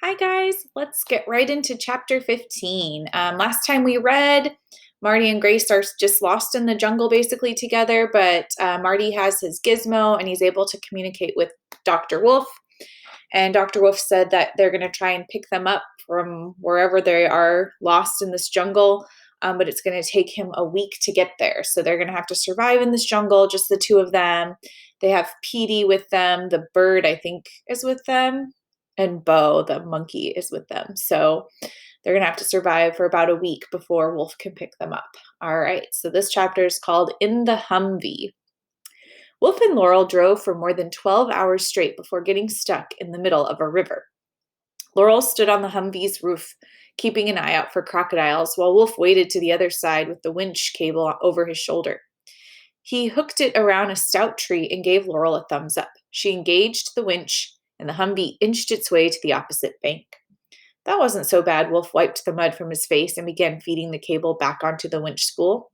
Hi, guys. Let's get right into chapter 15. Last time we read, Marty and Grace are just lost in the jungle basically together, but Marty has his gizmo and he's able to communicate with Dr. Wolf. And Dr. Wolf said that they're going to try and pick them up from wherever they are lost in this jungle, but it's going to take him a week to get there. So they're going to have to survive in this jungle, just the two of them. They have Petey with them. The bird, I think, is with them. And Bo, the monkey, is with them. So they're going to have to survive for about a week before Wolf can pick them up. All right, so this chapter is called In the Humvee. Wolf and Laurel drove for more than 12 hours straight before getting stuck in the middle of a river. Laurel stood on the Humvee's roof, keeping an eye out for crocodiles, while Wolf waited to the other side with the winch cable over his shoulder. He hooked it around a stout tree and gave Laurel a thumbs up. She engaged the winch, and the Humvee inched its way to the opposite bank. That wasn't so bad. Wolf wiped the mud from his face and began feeding the cable back onto the winch spool.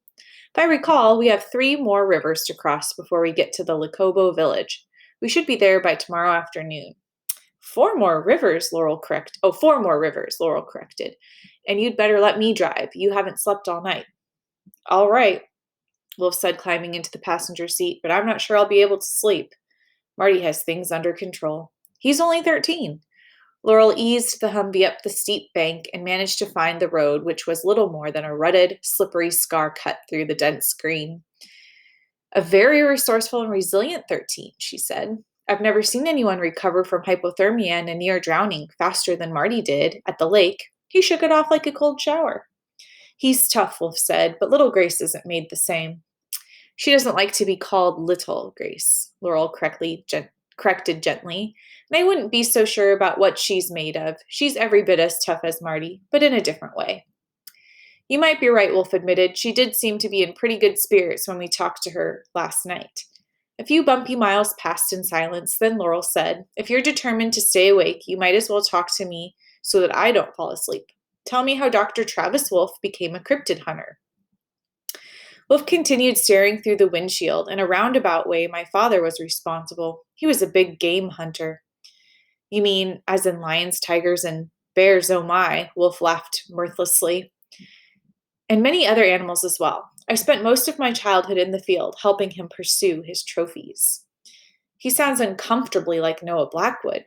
If I recall, we have 3 more rivers to cross before we get to the Lakobo village. We should be there by tomorrow afternoon. 4 more rivers, Laurel corrected. Oh, 4 more rivers, Laurel corrected. And you'd better let me drive. You haven't slept all night. All right, Wolf said, climbing into the passenger seat, but I'm not sure I'll be able to sleep. Marty has things under control. He's only 13. Laurel eased the Humvee up the steep bank and managed to find the road, which was little more than a rutted, slippery scar cut through the dense green. A very resourceful and resilient 13, she said. I've never seen anyone recover from hypothermia and a near drowning faster than Marty did at the lake. He shook it off like a cold shower. He's tough, Wolf said, but little Grace isn't made the same. She doesn't like to be called little Grace, Laurel corrected gently. And I wouldn't be so sure about what she's made of. She's every bit as tough as Marty, but in a different way. You might be right, Wolf admitted. She did seem to be in pretty good spirits when we talked to her last night. A few bumpy miles passed in silence, then Laurel said, If you're determined to stay awake, you might as well talk to me so that I don't fall asleep. Tell me how Dr. Travis Wolf became a cryptid hunter. Wolf continued staring through the windshield. In a roundabout way, my father was responsible. He was a big game hunter. You mean as in lions, tigers, and bears, oh my, Wolf laughed mirthlessly. And many other animals as well. I spent most of my childhood in the field, helping him pursue his trophies. He sounds uncomfortably like Noah Blackwood.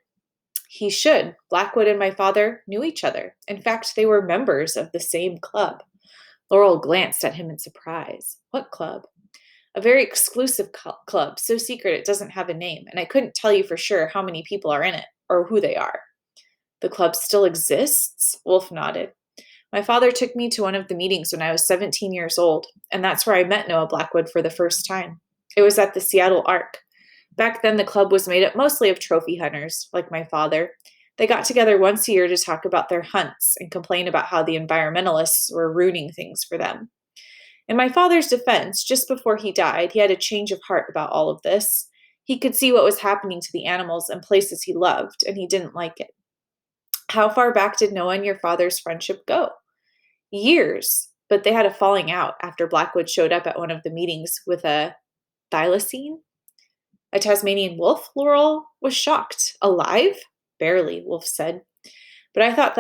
He should. Blackwood and my father knew each other. In fact, they were members of the same club. Laurel glanced at him in surprise. What club? A very exclusive club, so secret it doesn't have a name, and I couldn't tell you for sure how many people are in it, or who they are. The club still exists? Wolf nodded. My father took me to one of the meetings when I was 17 years old, and that's where I met Noah Blackwood for the first time. It was at the Seattle Ark. Back then, the club was made up mostly of trophy hunters, like my father. They got together once a year to talk about their hunts and complain about how the environmentalists were ruining things for them. In my father's defense, just before he died, he had a change of heart about all of this. He could see what was happening to the animals and places he loved, and he didn't like it. How far back did Noah and your father's friendship go? Years, but they had a falling out after Blackwood showed up at one of the meetings with a thylacine. A Tasmanian wolf? Laurel was shocked. Alive? Barely, Wolf said. But I thought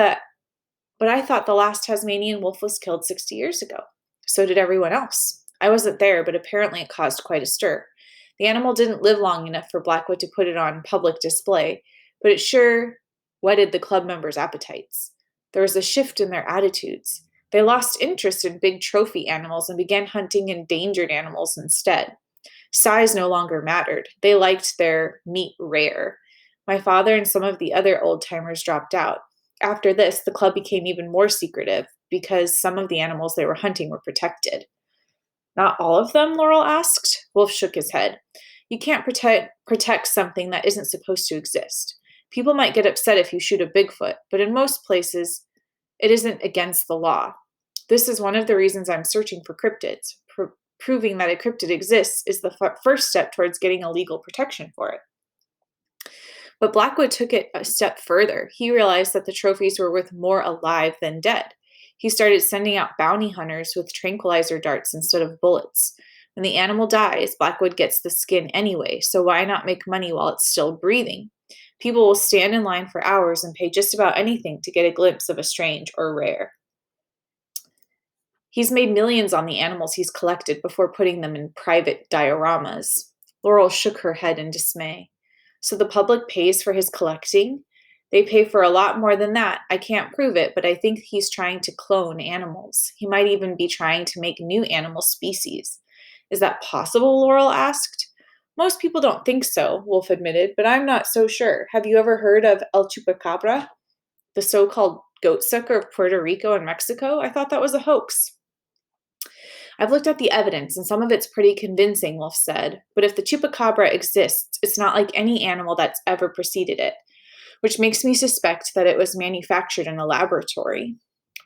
the last Tasmanian wolf was killed 60 years ago. So did everyone else. I wasn't there, but apparently it caused quite a stir. The animal didn't live long enough for Blackwood to put it on public display, but it sure whetted the club members' appetites. There was a shift in their attitudes. They lost interest in big trophy animals and began hunting endangered animals instead. Size no longer mattered. They liked their meat rare. My father and some of the other old-timers dropped out. After this, the club became even more secretive because some of the animals they were hunting were protected. Not all of them? Laurel asked. Wolf shook his head. You can't protect something that isn't supposed to exist. People might get upset if you shoot a Bigfoot, but in most places, it isn't against the law. This is one of the reasons I'm searching for cryptids. Proving that a cryptid exists is the first step towards getting a legal protection for it. But Blackwood took it a step further. He realized that the trophies were worth more alive than dead. He started sending out bounty hunters with tranquilizer darts instead of bullets. When the animal dies, Blackwood gets the skin anyway, so why not make money while it's still breathing? People will stand in line for hours and pay just about anything to get a glimpse of a strange or rare. He's made millions on the animals he's collected before putting them in private dioramas. Laurel shook her head in dismay. So the public pays for his collecting? They pay for a lot more than that. I can't prove it, but I think he's trying to clone animals. He might even be trying to make new animal species. Is that possible? Laurel asked. Most people don't think so, Wolf admitted, but I'm not so sure. Have you ever heard of El Chupacabra, the so-called goat sucker of Puerto Rico and Mexico? I thought that was a hoax. I've looked at the evidence, and some of it's pretty convincing, Wolf said. But if the chupacabra exists, it's not like any animal that's ever preceded it, which makes me suspect that it was manufactured in a laboratory.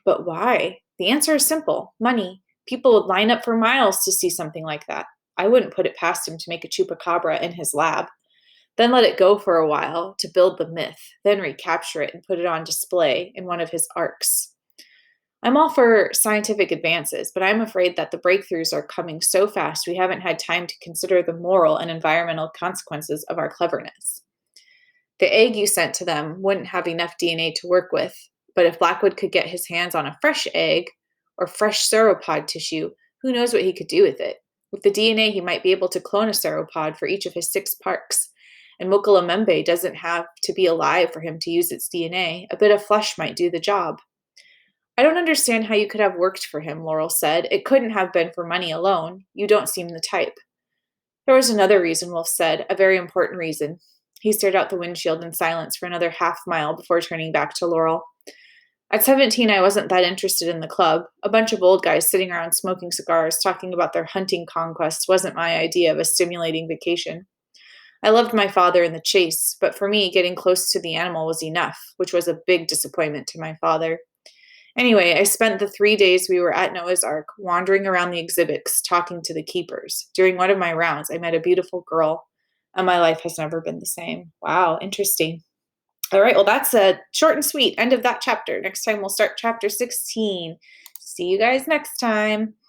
But why? The answer is simple: money. People would line up for miles to see something like that. I wouldn't put it past him to make a chupacabra in his lab, then let it go for a while to build the myth, then recapture it and put it on display in one of his arks. I'm all for scientific advances, but I'm afraid that the breakthroughs are coming so fast we haven't had time to consider the moral and environmental consequences of our cleverness. The egg you sent to them wouldn't have enough DNA to work with, but if Blackwood could get his hands on a fresh egg or fresh sauropod tissue, who knows what he could do with it? With the DNA, he might be able to clone a sauropod for each of his 6 parks, and Mokalamembe doesn't have to be alive for him to use its DNA. A bit of flesh might do the job. I don't understand how you could have worked for him, Laurel said. It couldn't have been for money alone. You don't seem the type. There was another reason, Wolf said, a very important reason. He stared out the windshield in silence for another half-mile before turning back to Laurel. At 17, I wasn't that interested in the club. A bunch of old guys sitting around smoking cigars, talking about their hunting conquests wasn't my idea of a stimulating vacation. I loved my father and the chase, but for me, getting close to the animal was enough, which was a big disappointment to my father. Anyway, I spent the 3 days we were at Noah's Ark wandering around the exhibits, talking to the keepers. During one of my rounds, I met a beautiful girl, and my life has never been the same. Wow, interesting. All right, well, that's a short and sweet end of that chapter. Next time, we'll start chapter 16. See you guys next time.